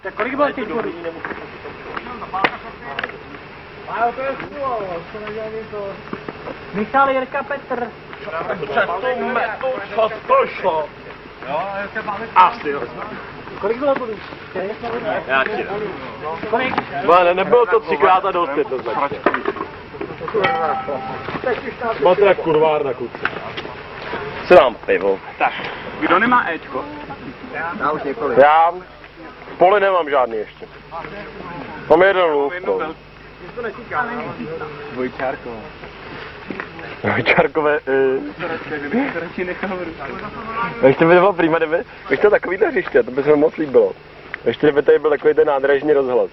Tak kolik bylo těch bodů? Ale to je spolu, to nedělá to. Michal, Jirka, Petr. Co to šlo? Asi jo. Kolik bylo bodů? Já ti Kolik? Nebylo to 3krát a dost jednoznačně. Máte jak kurvárna, kluci. Co dám pivo? Tak, kdo nemá Ečko? Já už několik. Já v poli nemám žádný ještě. Mám jeden luk, no. Dvojčárkové. Dvojčárkové, To radši nechal v ruce. ještě by to bylo prima, kdyby to takovýhle hřiště, to by se mi moc líbilo. Ještě kdyby tady byl takový ten nádražní rozhlas.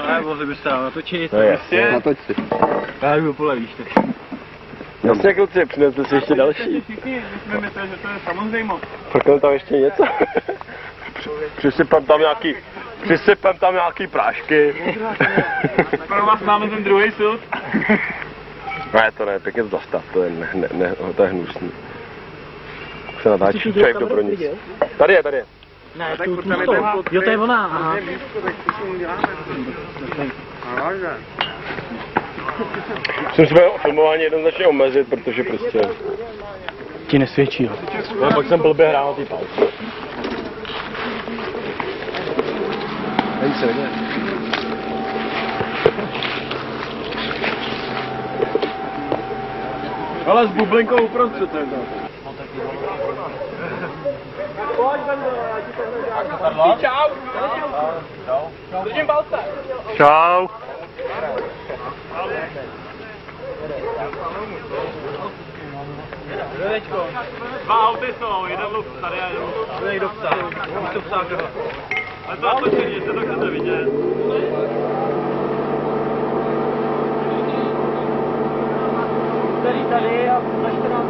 Ale mohli byste nám natočit. No jasně. Natoč si. Já jdu polevíš teď. Jasně, kluci, přinesli si ještě další. Všichni jsme mysleli, že to je samozřejmost. Prkneme tam ještě něco. Přisypem tam nějaký prášky. Pro vás máme ten druhý sud. Ne, to ne, pěkně to zastav, to je, to je hnusný. Se natáčí čaj v Dobronic. Tady je. Ne, tak tu furt tam je jsou. ten- Jo, to je ona, aha. Musím své filmování jednoznačně omezit, protože prostě... Ti nesvědčí, jo. No, pak jsem blbě hrál na ty palce. Není se neděje. Ale s bublinkou uprostřed ten. Čau. Držím palce. Čau. Dva auty jsou, jeden luk tady a jeden luk tady. Někdo psá. Už to psá kdo. Ale to natočení, jestli to chcete vidět. Tady a na 14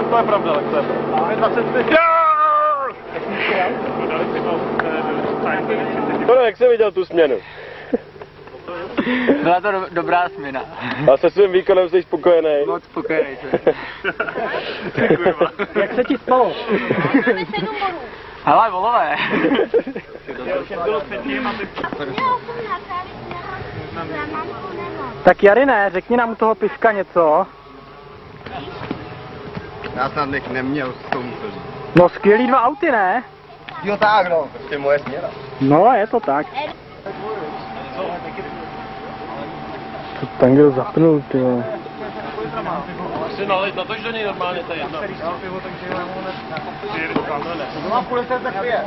To je pravda, tak to je pravda. 25. To ne, jak jsem viděl tu směnu. Byla to dobrá směna. A se svým výkonem jsi spokojený. Moc spokojený jsem. Jak se ti spalo? Hele, volové. Tak Jarine, řekni nám u toho pivka něco. Já snad bych neměl s tomu. No skvělý dva auty, ne? Jo tak no, prostě moje směra. No, je to tak. To tam kdo zapnul, ty jo. Si nalej, natoč do něj normálně, to je jedno. To mám půl litr tak pije.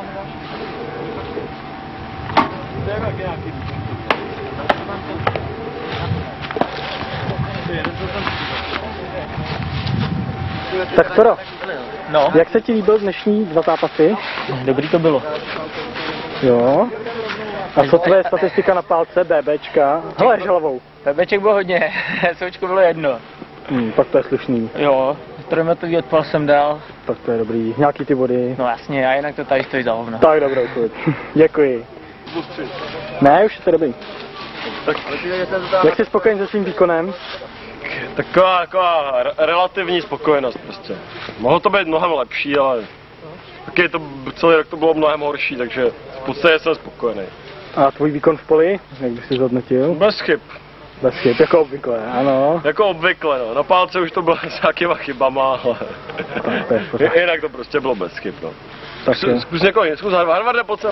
Tak Toro, No, jak se ti líbil dnešní dva zápasy? dobrý to bylo. Jo. A co tvoje statistika na pálce, BBčka? Hele, hlavou. Bebeček bylo hodně, SOčko bylo jedno. Tak to je slušný. Jo, trojmetový odpal jsem dal. Tak to je dobrý. Nějaký ty body. No jasně, a jinak to tady stojí za hovno. Tak dobrou chuť. Děkuji. Ne, už je to dobrý. Jak jsi spokojen se svým výkonem? Taková relativní spokojenost prostě. Mohlo to být mnohem lepší, ale taky to, celý rok to bylo mnohem horší, takže v podstatě jsem spokojený. A tvůj výkon v poli? Jak bys si zhodnotil? Bez chyb. Bez chyb, jako obvykle, ano. Jako obvykle, no. Na pálce už to bylo s nějakýma chybama, ale to je v pořádku. jinak to prostě bylo bez chyb, no. Tak jo. Zkus někoho, zkus Harvarda, pojď se.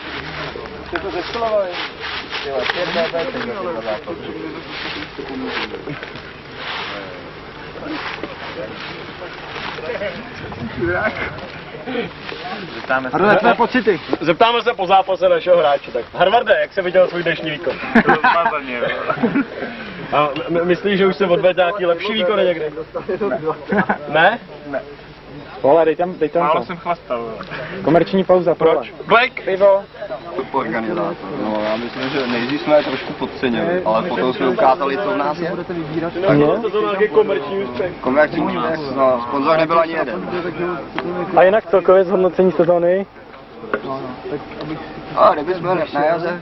Jste to zeskolovali? Jo, 5 BB, Harvarde, tvé pocity. Zeptáme se po zápase našeho hráče, tak Harvarde, jak se viděl svůj dnešní výkon? Rozmazaně, A myslíš, že už se odvedl nějaký lepší výkon někdy? Ne? Ne. Vole, dej tam Málo to. jsem chlastal. Komerční pauza, Proč? Black! Pivo. Organizátor. No, já myslím, že nejdřív jsme je trošku podcenili, ale potom jsme ukázali, co v nás je. No. To nějaký komerční úspěch. Komerční úspěch, no, sponzor nebyl ani jeden. A jinak celkově zhodnocení sezóny? A kdybychom na jaře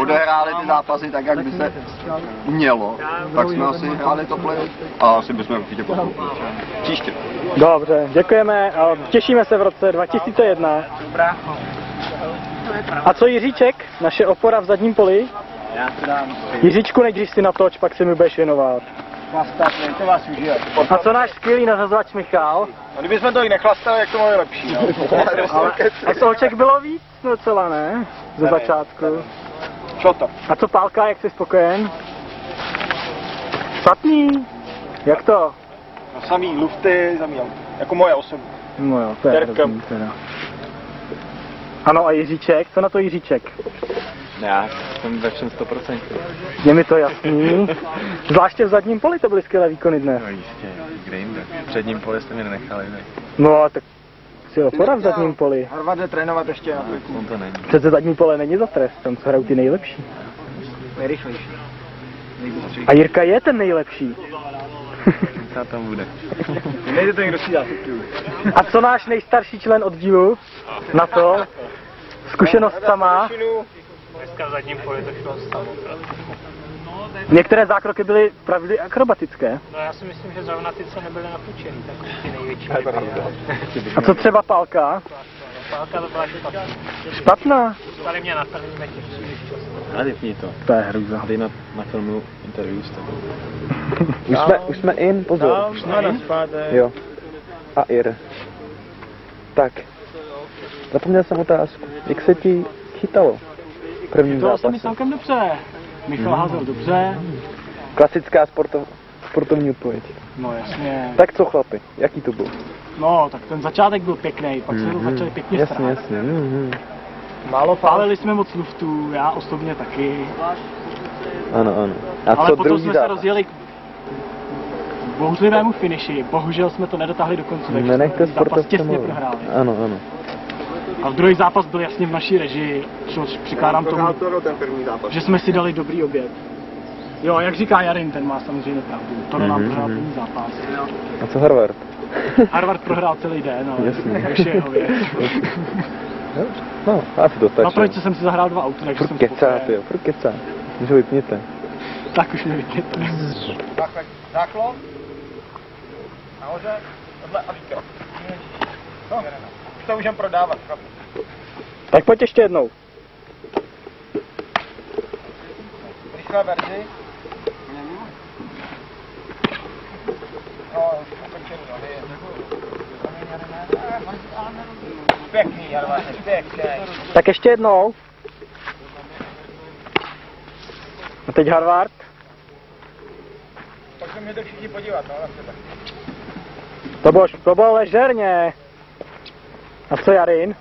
odehráli ty zápasy tak, jak by se mělo, tak jsme asi hráli to play a asi bychom určitě postoupili. Příště. Dobře, děkujeme a těšíme se v roce 2001. A co Jiříček, naše opora v zadním poli? Já to dám. Jiříčku, nejdřív si natoč, pak se mi budeš věnovat. To vás užije. A co náš skvělý nařazovač Michal? A kdybychom to i nechlastali, jak to máme lepší. No. A souček bylo víc docela, ne? Ze začátku. Čo to? A co Pálka, jak jsi spokojen? Špatný? Jak to? No, samý lufty, samý jako moje osobní. No jo, to je hrozný teda. Ano, a Jiříček? Co na to Jiříček? Já jsem ve všem 100%. Je mi to jasný. Zvláště v zadním poli to byly skvělé výkony dnes. No jistě, kde jinde. V předním poli jste mě nenechali, ne? No a tak si opora v zadním poli. Harvard jde trénovat ještě na chvilku. On to není. Přece zadní pole není za trest, tam se hrajou ty nejlepší. Nejrychlejší. A Jirka je ten nejlepší. Ta tam bude. Nejde to někdo si dá tu. A co náš nejstarší člen oddílu? Na to? Zkušenost sama. Dneska v zadním poli to šlo samo. Některé zákroky byly pravdy akrobatické. No já si myslím, že zrovna ty, co nebyly napučený, tak ty největší. A co třeba Pálka? Pálka to byla špatná. Špatná. Stali mě na první metě příliš často. Ale vypni to. To je hruza. Dej na filmu interview s tebou. Už jsme in, pozor. Už jsme na zpátek. Jo. A ir. Tak. Zapomněl jsem otázku. Jak se ti chytalo? První To se mi zápas. celkem dobře. Michal házel dobře. Klasická sportovní odpověď. No jasně. Tak co chlapi, jaký to byl? No, tak ten začátek byl pěkný, pak se to začali pěkně Jasně, strát. jasně. Mhm. Málo pálili jsme moc luftů, já osobně taky. Ano, ano. A Ale co potom druhý jsme se zápas? rozjeli k bouřlivému finiši. Bohužel jsme to nedotáhli do konce, takže Nenechte jsme zápas sportovce těsně mluvit. prohráli. Ano, ano. A druhý zápas byl jasně v naší režii, což přikládám tomu, ten první zápas. že jsme si dali dobrý oběd. Jo, jak říká Jarin, ten má samozřejmě pravdu. To nám prohrál první zápas. A co Harvard? Harvard prohrál celý den, ale Jasně. už je jeho věc. No, asi to Na stačí. trojce jsem si zahrál 2 auty, takže Furt jsem kecá, spokojen. jo, furt kecá. Už ho vypněte. Tak už mi vypněte. Záklon. Nahoře. Tohle a víkend. No, už to můžeme prodávat. Tak pojď ještě jednou. Rychlé verzi. No, ukončený, pěkný, Jarvane, pěkný. Tak ještě jednou. A teď Harvard. Pak se můžete všichni podívat, no, na sebe. To bylo ležerně. A co Jarin?